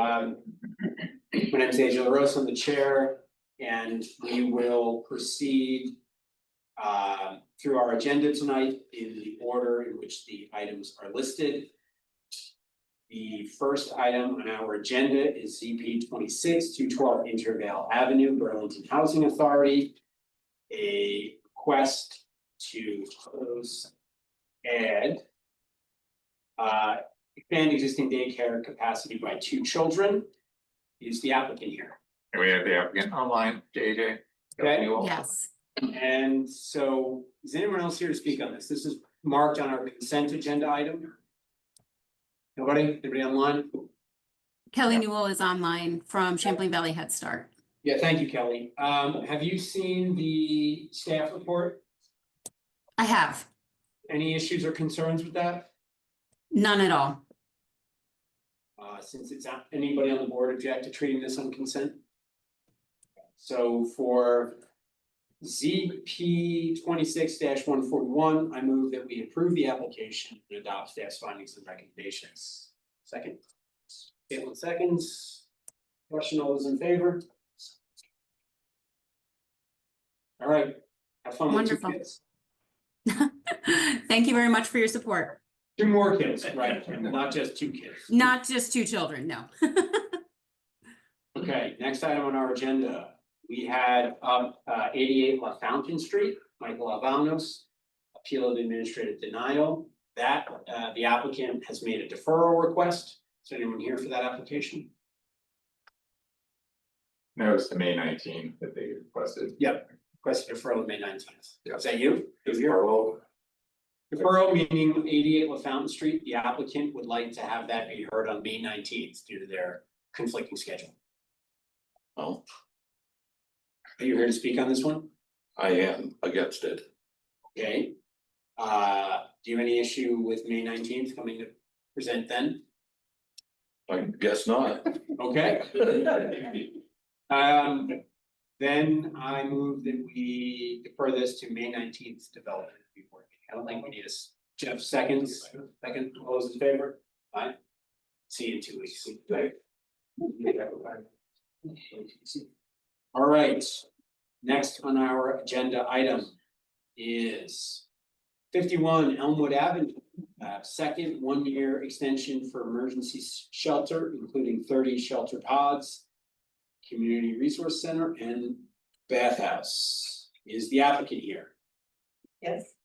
My name is Angela Rose, I'm the chair, and we will proceed through our agenda tonight in the order in which the items are listed. The first item on our agenda is ZP 26-212 Intervale Avenue, Burlington Housing Authority. A request to close and expand existing daycare capacity by 2 children. Is the applicant here? And we have the applicant online, JJ. Okay. Yes. And so, is anyone else here to speak on this? This is marked on our consent agenda item. Nobody? Anybody online? Kelly Newell is online from Champlain Valley Head Start. Yeah, thank you, Kelly. Have you seen the staff report? I have Any issues or concerns with that? none at all. Since it's not, anybody on the board object to treating this on consent? So for ZP 26-141, I move that we approve the application and adopt staff's findings and recommendations. Second. Caitlin seconds. Question, all those in favor? All right, have fun with 2 Wonderful. kids. Thank you very much for your support. 2 more kids, right? Not just 2 kids. Not just 2 children, no. Okay, next item on our agenda, we had 88 Lafountain Street, Michael Alvanos, appeal of administrative denial. That the applicant has made a deferral request. Is anyone here for that application? No, it's the May 19th that they requested. Yep, requested deferral of May 19th. Yeah. Is that you? Is your deferral meaning 88 Lafountain Street, the applicant would like to have that be heard on May 19th due to their conflicting schedule. Oh, Are you here to speak on this one? I am against it. Okay. Do you have any issue with May 19th coming to present then? I guess not. Okay. Then I move that we defer this to May 19th development report. I don't think we need a Jeff seconds. Second, all those in favor? Aye. See you in 2 weeks. All right. Next on our agenda item is 51 Elmwood Avenue. Second 1-year extension for emergency shelter, including 30 shelter pods, community resource center, and bathhouse. Is the applicant here? Yes.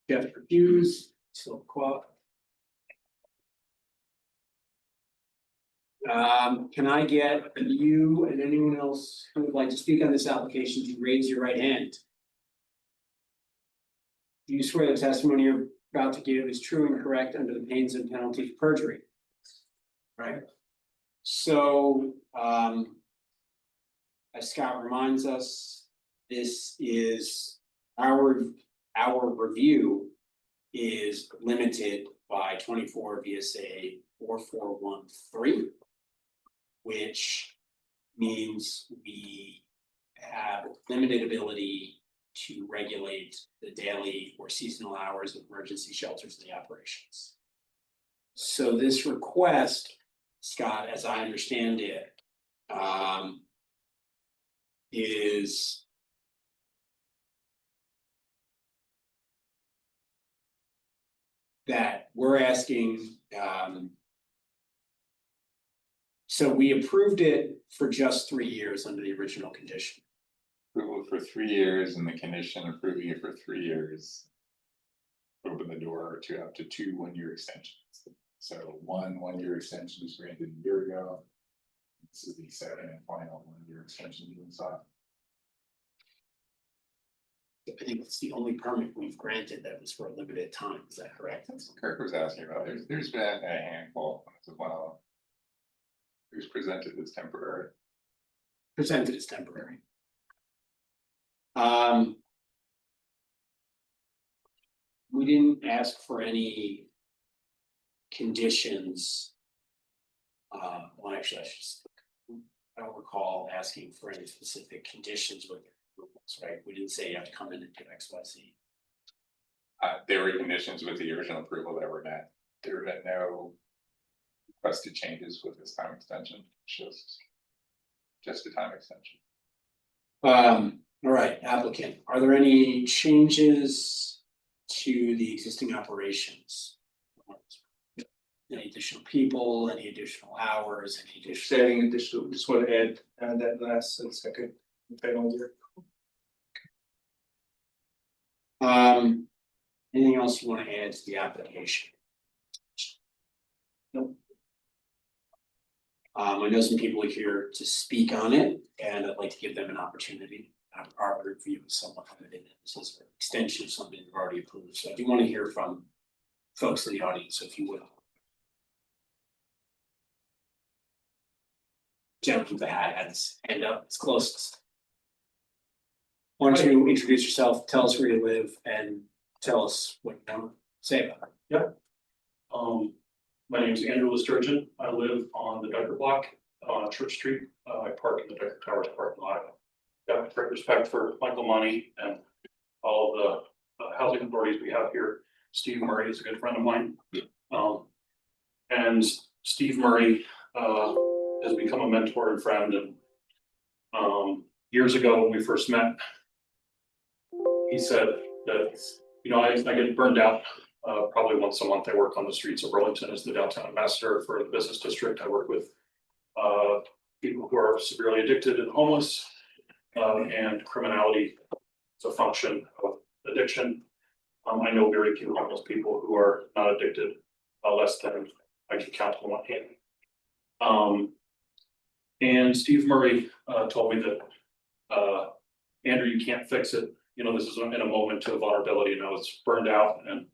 Jeff Hughes, still quote. Can I get you and anyone else who would like to speak on this application to raise your right hand? Do you swear the testimony you're about to give is true and correct under the pains and penalties of perjury? Right. So, as Scott reminds us, this is our review is limited by 24 VSA 4413, which means we have limited ability to regulate the daily or seasonal hours of emergency shelters and the operations. So this request, Scott, as I understand it, is that we're asking, so we approved it for just 3 years under the original condition. Approval for 3 years and the condition approving it for 3 years. Open the door to up to 2 1-year extensions. So one 1-year extension was granted a year ago. This is the second and final 1-year extension being sought. I think it's the only permit we've granted that was for a limited time. Is that correct? That's what Kirk was asking about. There's been a handful as well. It was presented as temporary. Presented as temporary. We didn't ask for any conditions. Well, actually, I don't recall asking for any specific conditions with approvals, right? We didn't say you have to come in and do X, Y, Z. There were conditions with the original approval that were met. There were no requested changes with this time extension, shows just a time extension. All right, applicant, are there any changes to the existing operations? Any additional people, any additional hours, any Just additional? adding additional, just want to add that last and second panel here. Anything else you want to add to the application? Nope. I know some people are here to speak on it, and I'd like to give them an opportunity. Our review is somewhat limited. This is an extension of something we've already approved, so I do want to hear from folks in the audience, if you will. Gentleman with the hat had his hand up, it's closest. Why don't you introduce yourself, tell us where you live, and tell us what you want to say about it. My name is Andrew Sturgeon. I live on the Decker block on Church Street. I park in the Decker Towers parking lot. Got great respect for Michael Money and all the housing authorities we have here. Steve Murray is a good friend of mine. And Steve Murray has become a mentor and friend. And years ago when we first met, he said that, you know, I get burned out. Probably once a month. I work on the streets of Burlington as the downtown ambassador for the business district. I work with people who are severely addicted and homeless, and criminality is a function of addiction. I know very few homeless people who are not addicted, less than I can count on one hand. And Steve Murray told me that Andrew, you can't fix it. You know, this is in a moment of vulnerability, and I was burned out and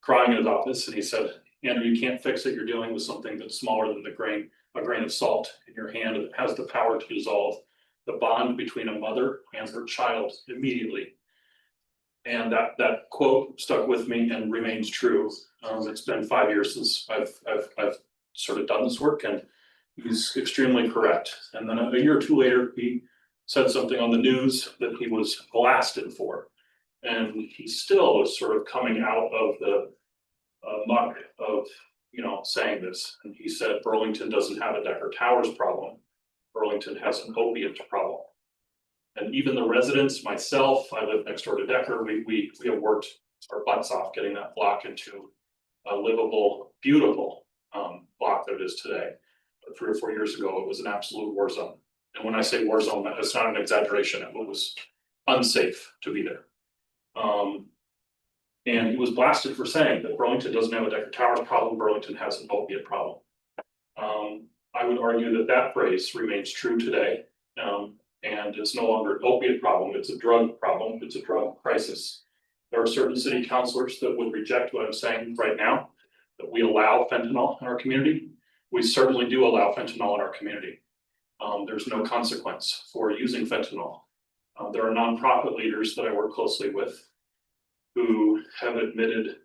crying in his office, and he said, Andrew, you can't fix it. You're dealing with something that's smaller than a grain of salt in your hand. It has the power to dissolve the bond between a mother and her child immediately. And that quote stuck with me and remains true. It's been 5 years since I've sort of done this work, and he's extremely correct. And then a year or two later, he said something on the news that he was blasted for. And he still is sort of coming out of the muck of, you know, saying this. And he said Burlington doesn't have a Decker Towers problem. Burlington has an opiate problem. And even the residents, myself, I live next door to Decker, we have worked our butts off getting that block into a livable, beautiful block that it is today. But 3 or 4 years ago, it was an absolute war zone. And when I say war zone, that's not an exaggeration. It was unsafe to be there. And he was blasted for saying that Burlington doesn't have a Decker Towers problem, Burlington has an opiate problem. I would argue that that phrase remains true today. And it's no longer an opiate problem, it's a drug problem, it's a drug crisis. There are certain city councilors that would reject what I'm saying right now, that we allow fentanyl in our community. We certainly do allow fentanyl in our community. There's no consequence for using fentanyl. There are nonprofit leaders that I work closely with who have admitted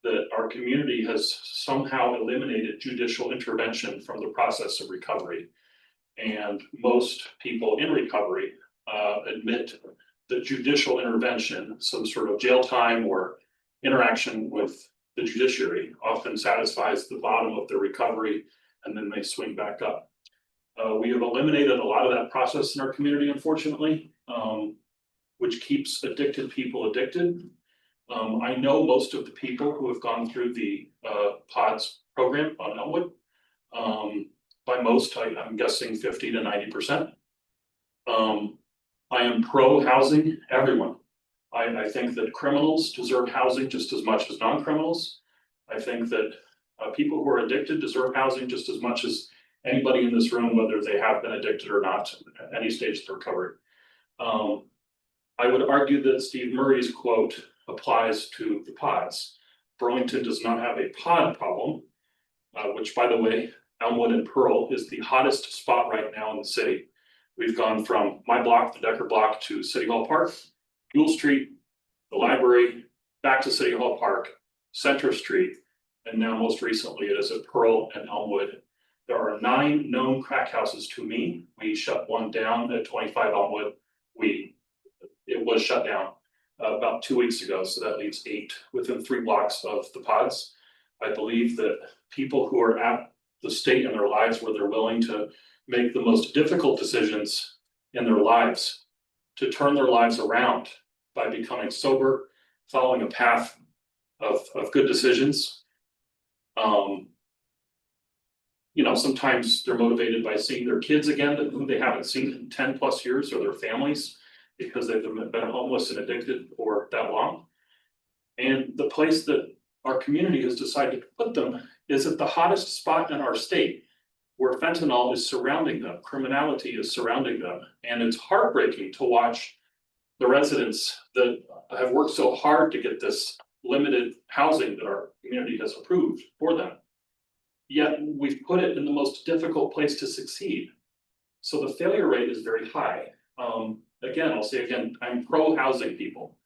that our community has somehow eliminated judicial intervention from the process of recovery. And most people in recovery admit that judicial intervention, some sort of jail time or interaction with the judiciary, often satisfies the bottom of their recovery, and then they swing back up. We have eliminated a lot of that process in our community, unfortunately, which keeps addicted people addicted. I know most of the people who have gone through the PODS program on Elmwood. By most, I'm guessing 50 to 90%. I am pro housing everyone. I think that criminals deserve housing just as much as non-criminals. I think that people who are addicted deserve housing just as much as anybody in this room, whether they have been addicted or not, at any stage of their recovery. I would argue that Steve Murray's quote applies to the pods. Burlington does not have a pod problem, which, by the way, Elmwood and Pearl is the hottest spot right now in the city. We've gone from my block, the Decker block, to City Hall Park, Gould Street, the library, back to City Hall Park, Center Street, and now most recently it is at Pearl and Elmwood. There are 9 known crack houses to me. We shut one down at 25 Elmwood. It was shut down about 2 weeks ago, so that leaves 8 within 3 blocks of the pods. I believe that people who are at the state in their lives where they're willing to make the most difficult decisions in their lives to turn their lives around by becoming sober, following a path of good decisions. You know, sometimes they're motivated by seeing their kids again, who they haven't seen in 10+ years, or their families, because they've been homeless and addicted for that long. And the place that our community has decided to put them is at the hottest spot in our state, where fentanyl is surrounding them, criminality is surrounding them. And it's heartbreaking to watch the residents that have worked so hard to get this limited housing that our community has approved for them. Yet we've put it in the most difficult place to succeed. So the failure rate is very high. Again, I'll say again, I'm pro housing people.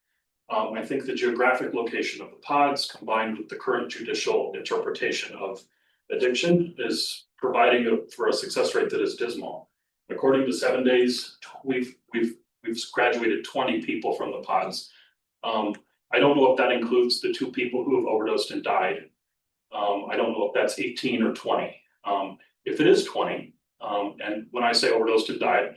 I think the geographic location of the pods combined with the current judicial interpretation of addiction is providing for a success rate that is dismal. According to 7 days, we've graduated 20 people from the pods. I don't know if that includes the 2 people who have overdosed and died. I don't know if that's 18 or 20. If it is 20, and when I say overdosed and died,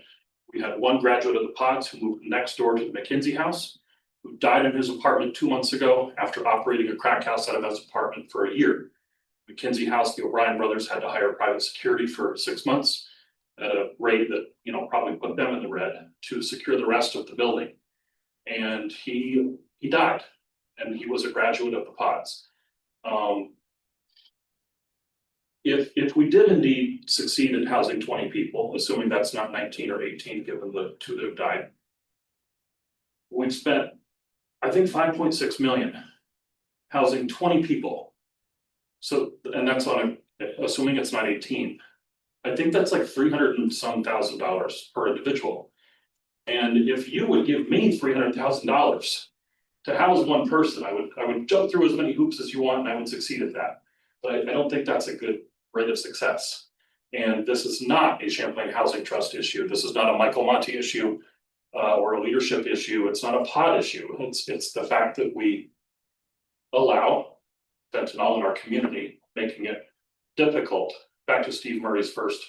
we had one graduate of the pods who moved next door to the McKinsey house, who died in his apartment 2 months ago after operating a crack house out of his apartment for a year. McKinsey house, the O'Brien brothers had to hire private security for 6 months at a rate that, you know, probably put them in the red to secure the rest of the building. And he died, and he was a graduate of the pods. If we did indeed succeed in housing 20 people, assuming that's not 19 or 18, given the 2 that have died, we've spent, I think, 5.6 million housing 20 people. So, and that's on assuming it's not 18. I think that's like $300 and some thousand per individual. And if you would give me $300,000 to house one person, I would jump through as many hoops as you want, and I would succeed at that. But I don't think that's a good rate of success. And this is not a Champlain Housing Trust issue. This is not a Michael Monty issue or a leadership issue. It's not a pod issue. It's the fact that we allow fentanyl in our community, making it difficult. Back to Steve Murray's first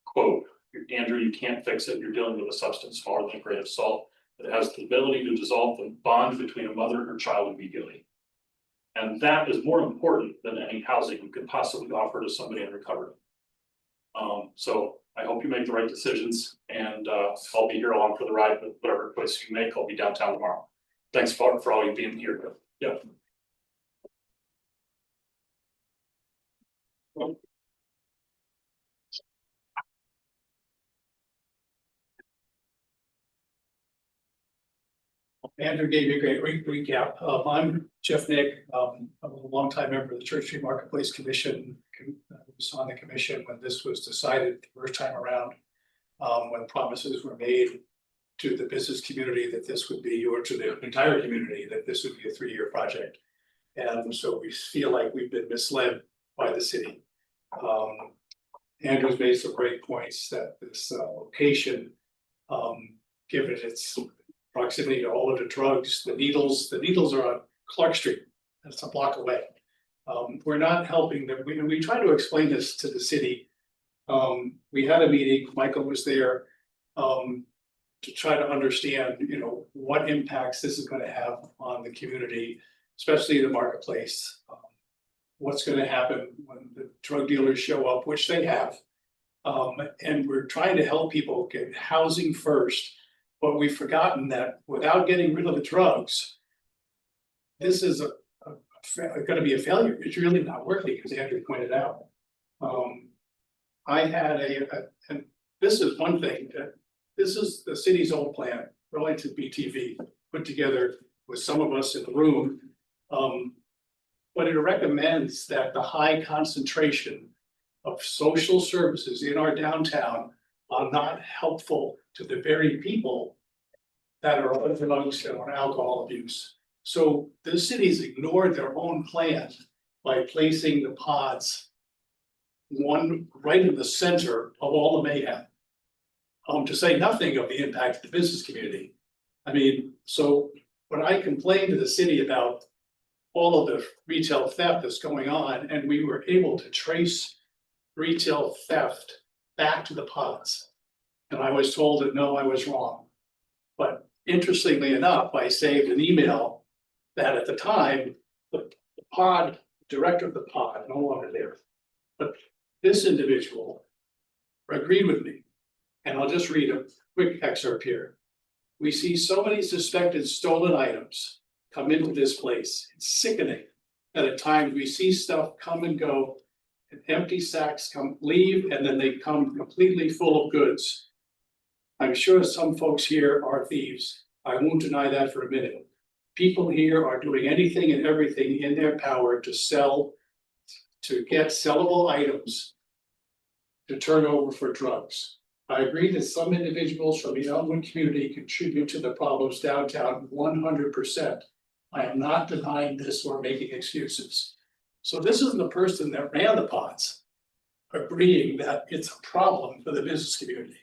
quote, Andrew, you can't fix it. You're dealing with a substance smaller than a grain of salt that has the ability to dissolve the bond between a mother and her child immediately. And that is more important than any housing you could possibly offer to somebody in recovery. So I hope you make the right decisions, and I'll be here along for the ride, but whatever choice you make, I'll be downtown tomorrow. Thanks for all you being here. Yeah. Andrew gave you a great recap. I'm Jeff Nick. I'm a longtime member of the Church Street Marketplace Commission. I was on the commission when this was decided the first time around, when promises were made to the business community that this would be, or to the entire community, that this would be a 3-year project. And so we feel like we've been misled by the city. Andrew's made some great points that this location, given its proximity to all of the drugs, the needles are on Clark Street. That's a block away. We're not helping them. We try to explain this to the city. We had a meeting, Michael was there, to try to understand, what impacts this is going to have on the community, especially the marketplace. What's going to happen when the drug dealers show up, which they have. And we're trying to help people get housing first. But we've forgotten that without getting rid of the drugs, this is going to be a failure. It's really not working, as Andrew pointed out. I had and this is one thing, this is the city's old plan, Burlington BTV, put together with some of us in the room. But it recommends that the high concentration of social services in our downtown are not helpful to the very people that are on drugs and on alcohol abuse. So the city's ignored their own plan by placing the pods one right in the center of all the mayhem. To say nothing of the impact of the business community. I mean, so when I complained to the city about all of the retail theft that's going on, and we were able to trace retail theft back to the pods. And I was told that no, I was wrong. But interestingly enough, I saved an email that at the time, the pod, director of the pod, no longer there. But this individual agreed with me. And I'll just read a quick excerpt here. We see so many suspected stolen items come into this place. It's sickening that at times we see stuff come and go. And empty sacks leave, and then they come completely full of goods. I'm sure some folks here are thieves. I won't deny that for a minute. People here are doing anything and everything in their power to get sellable items to turn over for drugs. I agree that some individuals from the Elmwood community contribute to the problems downtown 100%. I am not denying this or making excuses. So this is the person that ran the pods agreeing that it's a problem for the business community.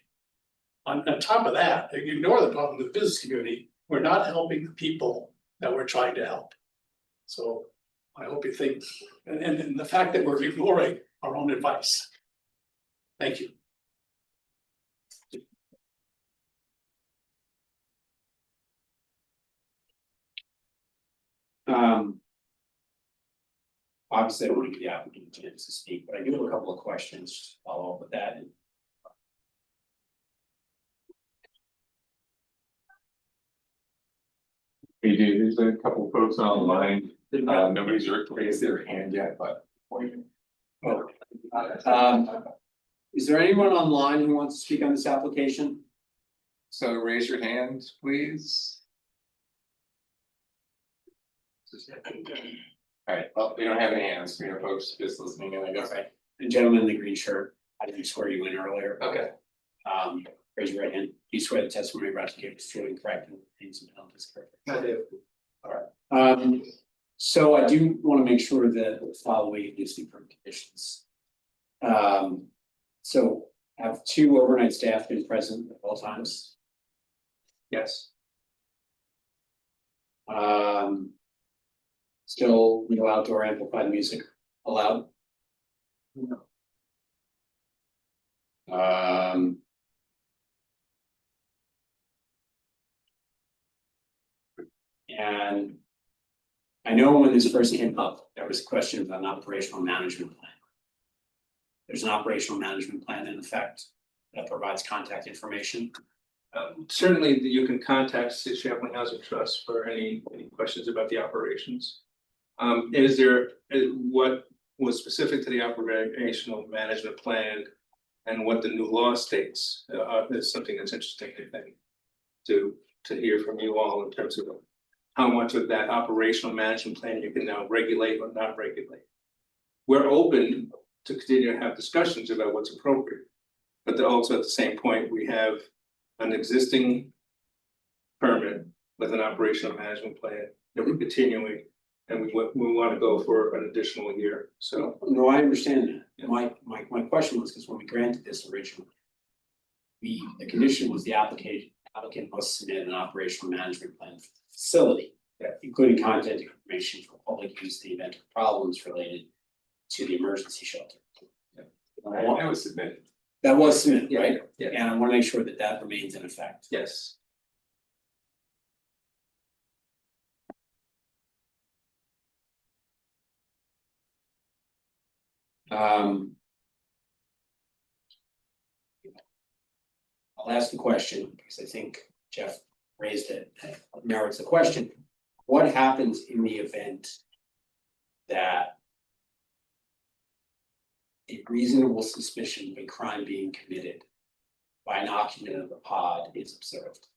On top of that, if you ignore the problem with the business community, we're not helping the people that we're trying to help. So I hope you think, and the fact that we're ignoring our own advice. Thank you. Obviously, I want to give the applicant a chance to speak, but I do have a couple of questions to follow up with that. We do, there's a couple folks online, nobody's raised their hand yet, but. Is there anyone online who wants to speak on this application? So raise your hand, please. Alright, well, we don't have any hands, we have folks just listening in, I guess. Okay. The gentleman in the green shirt, I didn't swear you in earlier. Okay. Raise your right hand. Do you swear the testimony you're about to give is true and correct and things and penalties correct? I do. So I do want to make sure that the following is the permit conditions. So have 2 overnight staff been present at all times? Yes. Still no outdoor amplified music allowed? No. And I know when this first came up, there was a question about an operational management plan. There's an operational management plan in effect that provides contact information. Certainly, you can contact City Champlain Housing Trust for any questions about the operations. Is there, what was specific to the operational management plan and what the new law states, is something that's interesting, I think, to hear from you all in terms of how much of that operational management plan you can now regulate or not regulate. We're open to continue to have discussions about what's appropriate, but also at the same point, we have an existing permit with an operational management plan that we're continuing, and we want to go for an additional year, so. No, I understand that. My question was because when we granted this originally, the condition was the applicant must submit an operational management plan for the facility, including content information for public use in the event of problems related to the emergency shelter. That was submitted. That was submitted, right? Yeah. And I want to make sure that that remains in effect. Yes. I'll ask the question because I think Jeff raised it, merits the question. What happens in the event that a reasonable suspicion of a crime being committed by an occupant of the pod is observed?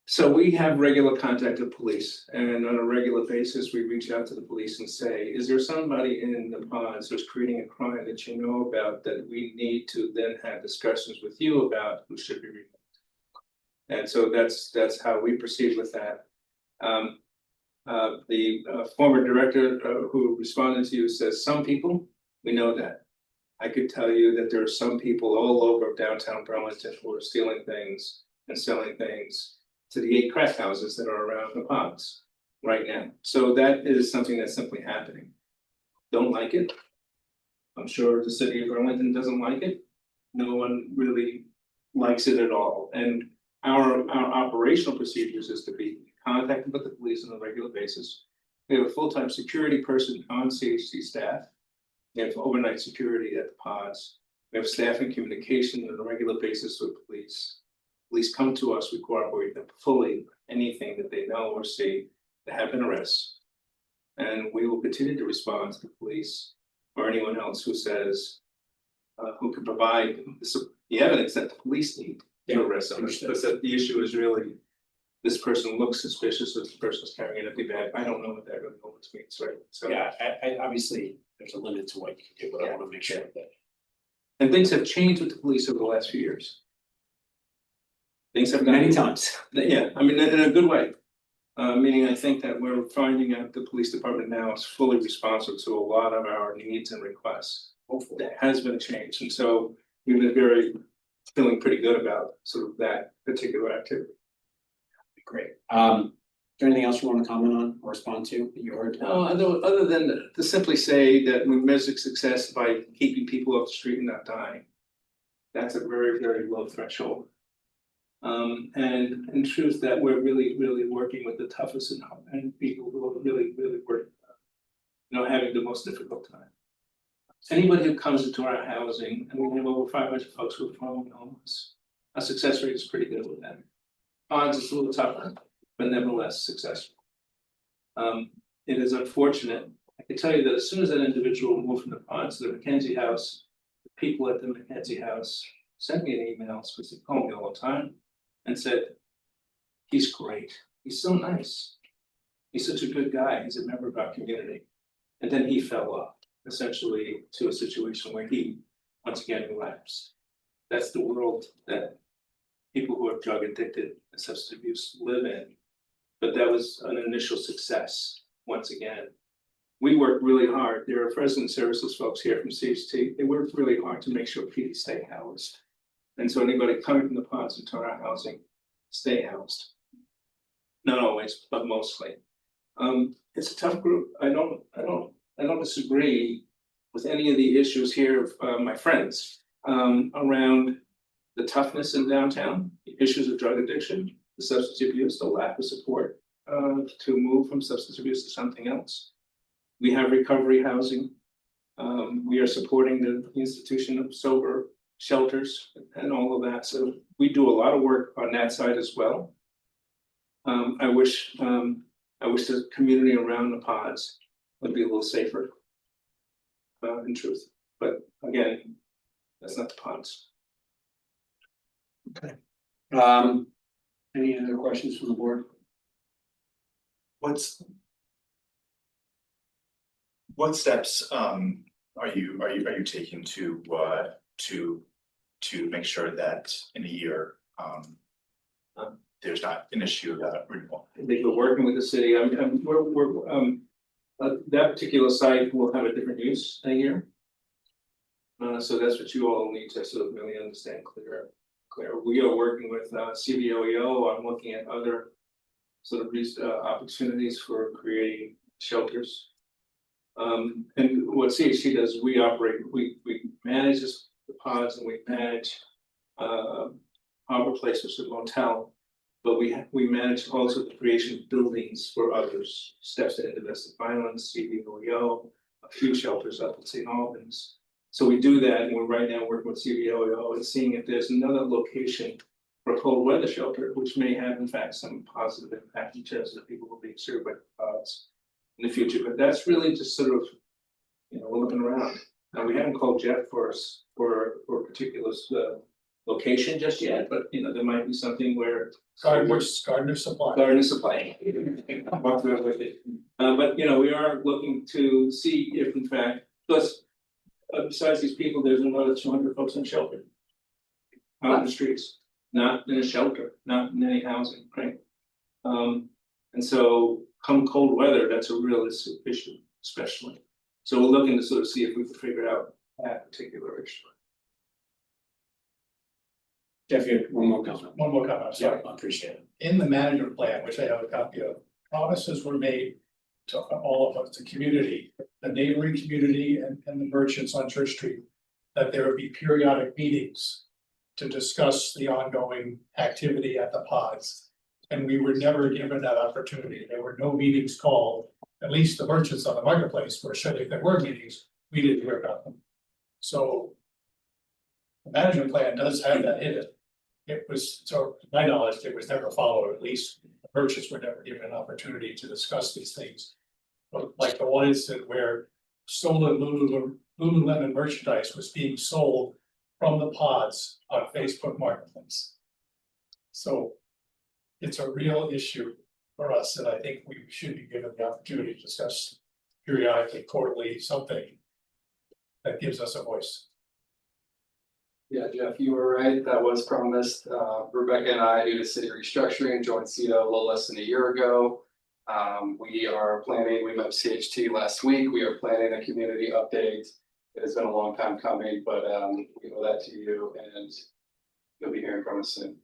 So we have regular contact with police, and on a regular basis, we reach out to the police and say, is there somebody in the pods who's creating a crime that you know about that we need to then have discussions with you about who should be removed? And so that's how we proceed with that. The former director who responded to you says, some people, we know that. I could tell you that there are some people all over downtown Burlington who are stealing things and selling things to the 8 crack houses that are around the pods right now. So that is something that's simply happening. Don't like it, I'm sure the city of Burlington doesn't like it. No one really likes it at all, and our operational procedures is to be contacted with the police on a regular basis. We have a full-time security person on CHC staff. We have overnight security at the pods. We have staff in communication on a regular basis with police. Police come to us, we cooperate them fully, anything that they know or see that have been arrests. And we will continue to respond to the police or anyone else who says, who can provide the evidence that the police need to arrest someone. But that the issue is really, this person looks suspicious, this person is carrying an empty bag. I don't know what that really means, right? So. Yeah, I obviously, there's a limit to what you can do, but I wanna make sure that. And things have changed with the police over the last few years. Things have Many gotten, times. yeah, I mean, in a good way. Meaning I think that we're finding out the police department now is fully responsive to a lot of our needs and requests. Hopefully. There has been a change, and so we've been feeling pretty good about sort of that particular activity. Great. Is there anything else you want to comment on or respond to that you heard? No, other than to simply say that we measure success by keeping people off the street and not dying. That's a very, very low threshold. And in truth, that we're really, really working with the toughest and people who are really, really working, having the most difficult time. Anybody who comes into our housing, and we have over 500 folks who are formerly homeless, our success rate is pretty good with them. Odds is a little tougher, but nevertheless successful. It is unfortunate. I can tell you that as soon as that individual moved from the ponds to the McKenzie house, the people at the McKenzie house sent me an email, which they call me all the time, and said, he's great, he's so nice. He's such a good guy, he's a member of our community. And then he fell off, essentially to a situation where he, once again, relapsed. That's the world that people who are drug addicted and substance abuse live in. But that was an initial success, once again. We work really hard. There are resident services folks here from CHT. They work really hard to make sure people stay housed. And so anybody coming from the ponds into our housing, stay housed. Not always, but mostly. It's a tough group. I don't disagree with any of the issues here of my friends around the toughness in downtown, the issues of drug addiction, the substance abuse, the lack of support to move from substance abuse to something else. We have recovery housing. We are supporting the institution of sober shelters and all of that. So we do a lot of work on that side as well. I wish the community around the pods would be a little safer. In truth, but again, that's not the pods. Okay. Any other questions from the board? What steps are you taking to make sure that in a year there's not an issue about renewal? I think we're working with the city. That particular site will have a different use in a year. So that's what you all need to sort of really understand clear. We are working with CBOEO on looking at other sort of these opportunities for creating shelters. And what CHC does, we manage the pods and we manage harbor places with motel, but we manage also the creation of buildings for others, steps to end domestic violence, CBOEO, a few shelters up in St. Albans. So we do that, and we're right now working with CBOEO and seeing if there's another location for a cold weather shelter, which may have in fact some positive impact in terms of people who will be served by pods in the future. But that's really just sort of, we're looking around. Now, we haven't called Jeff for a particular location just yet, but there might be something where Gardener supply. garden supply. But we are looking to see if in fact, plus besides these people, there's another 200 folks in shelter. Out in the streets, not in a shelter, not in any housing, right? And so come cold weather, that's a realistic issue, especially. So we're looking to sort of see if we can figure out that particular issue. Jeff, you have one more comment. One more comment, sorry. I appreciate it. In the management plan, which I have a copy of, promises were made to all of us, the community, the neighboring community and the merchants on Church Street, that there would be periodic meetings to discuss the ongoing activity at the pods. And we were never given that opportunity. There were no meetings called, at least the merchants on the marketplace were said if there were meetings, we didn't hear about them. So the management plan does have that in it. It was, so to my knowledge, it was never followed, at least the merchants were never given an opportunity to discuss these things. But like the one incident where stolen Lululemon merchandise was being sold from the pods on Facebook Marketplace. So it's a real issue for us, and I think we should be given the opportunity to discuss periodically, quarterly, something that gives us a voice. Yeah, Jeff, you were right. That was promised. Rebecca and I, due to city restructuring, joined CETA a little less than a year ago. We are planning, we met with CHT last week. We are planning a community update. It has been a long time coming, but we owe that to you and you'll be hearing from us soon.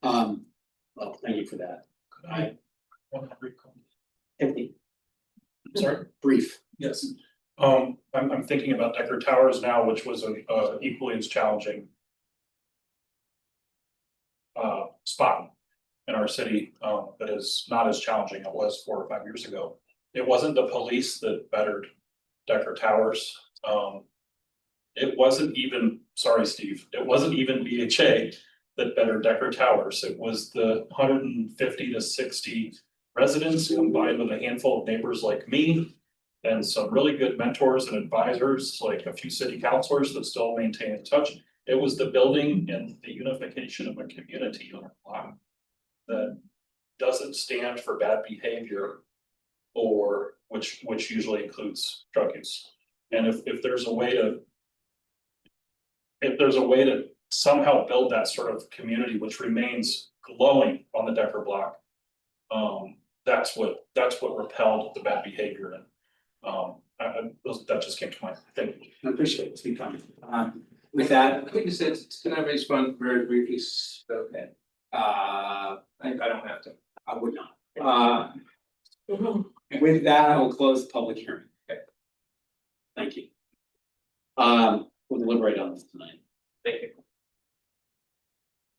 Well, thank you for that. Could I? Sorry? Brief. Yes. I'm thinking about Decker Towers now, which was a equally as challenging spot in our city, that is not as challenging it was 4 or 5 years ago. It wasn't the police that bettered Decker Towers. It wasn't even, sorry, Steve, it wasn't even BHA that bettered Decker Towers. It was the 150 to 60 residents combined with a handful of neighbors like me and some really good mentors and advisors, like a few city councilors that still maintain in touch. It was the building and the unification of a community on our block that doesn't stand for bad behavior, or which usually includes drug use. And if there's a way to somehow build that sort of community which remains glowing on the Decker block, that's what repelled the bad behavior. And that just came to mind. Thank you. I appreciate it. Speak on it. With that, I think you said, can I respond very briefly? okay, I don't have to. I would not. With that, I will close the public hearing. Okay. Thank you. We'll deliberate on this tonight. Thank you.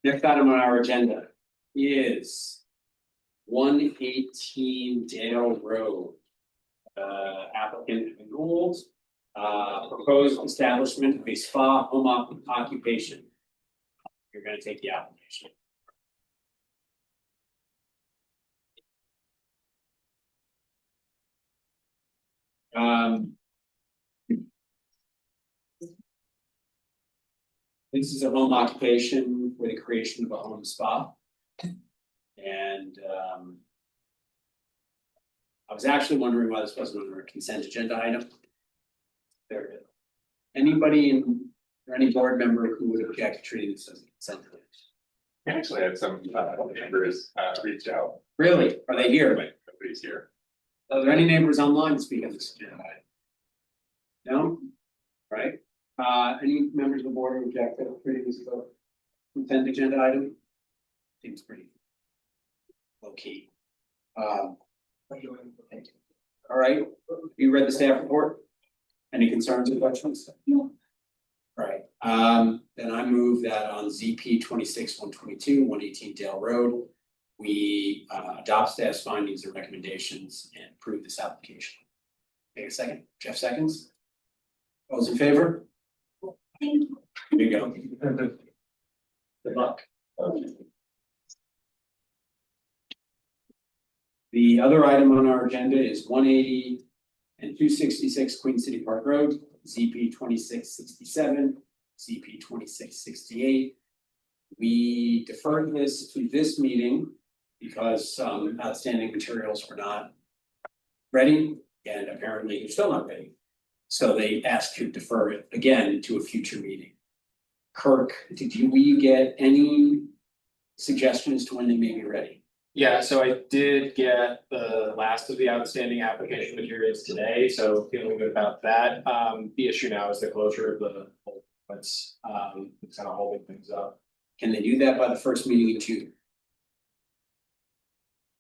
Next item on our agenda is 118 Dale Road. Applicant Gould, proposed establishment of a spa home occupation. You're gonna take the application. This is a home occupation for the creation of a home spa. And I was actually wondering why this wasn't on our consent agenda item. There it is. Anybody or any board member who would object to treating this as a consent agenda? We actually had some neighbors reach out, Really? Are they here? but nobody's here. Are there any neighbors online speaking of this agenda item? No? Right? Any members of the board who object to treating this as a consent agenda item? Seems pretty low key. All right, you read the staff report? Any concerns or questions? No. All right, then I move that on ZP 26-122, 118 Dale Road, we adopt staff's findings and recommendations and approve this application. Take a second, Jeff seconds. Those in favor? There you go. Good luck. The other item on our agenda is 180 and 266 Queen City Park Road, ZP 2667, ZP 2668. We deferred this to this meeting because some outstanding materials were not ready, and apparently they're still not ready. So they asked to defer it again to a future meeting. Kirk, we get any suggestions to when they may be ready? Yeah, so I did get the last of the outstanding application materials today, so feeling good about that. The issue now is the closure of the it's kind of holding things up. Can they do that by the first meeting in June?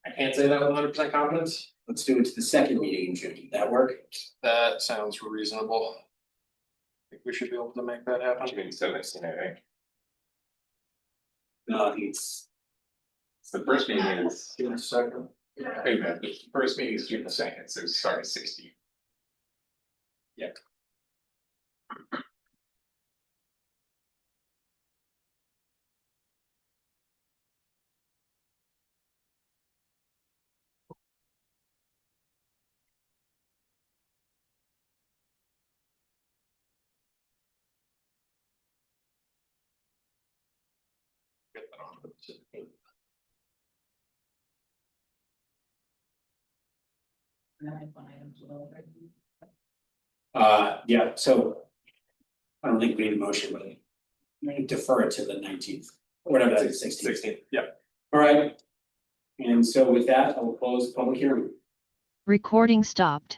I can't say that with 100% confidence. Let's do it to the second meeting in June. That work? That sounds reasonable. I think we should be able to make that happen. June 17th, I think. No, it's. The first meeting is, Give it a second. wait a minute, the first meeting is June the 2nd, so sorry, 16th. Yeah, so. I don't think we need a motion, but. I'm gonna defer it to the 19th, or whatever that is, 16th. 16th, yeah. All right. And so with that, I will close the public hearing. Recording stopped.